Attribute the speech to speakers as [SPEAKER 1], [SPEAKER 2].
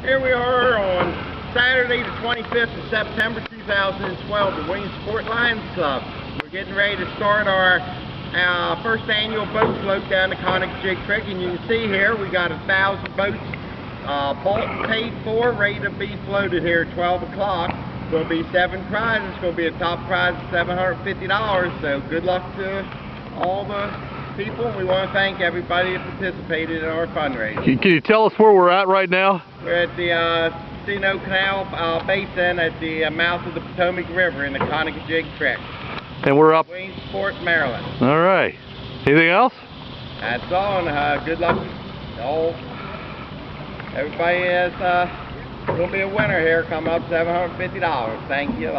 [SPEAKER 1] Here we are on Saturday the 25th of September 2012, the Williamsport Lions Club. We're getting ready to start our first annual boat float down the Conococheague Creek, and you can see here we got 1,000 boats bought and paid for, ready to be floated here at 12 o'clock. Going to be 7 prizes. It's going to be a top prize of $750, so good luck to all the people. We want to thank everybody that participated in our fundraiser.
[SPEAKER 2] Can you tell us where we're at right now?
[SPEAKER 1] We're at the C&O Canal Basin at the mouth of the Potomac River in the Conococheague Creek.
[SPEAKER 2] And we're up
[SPEAKER 1] Williamsport, Maryland.
[SPEAKER 2] All right. Anything else?
[SPEAKER 1] That's all, and good luck to all. Everybody is going to be a winner here coming up, $750. Thank you.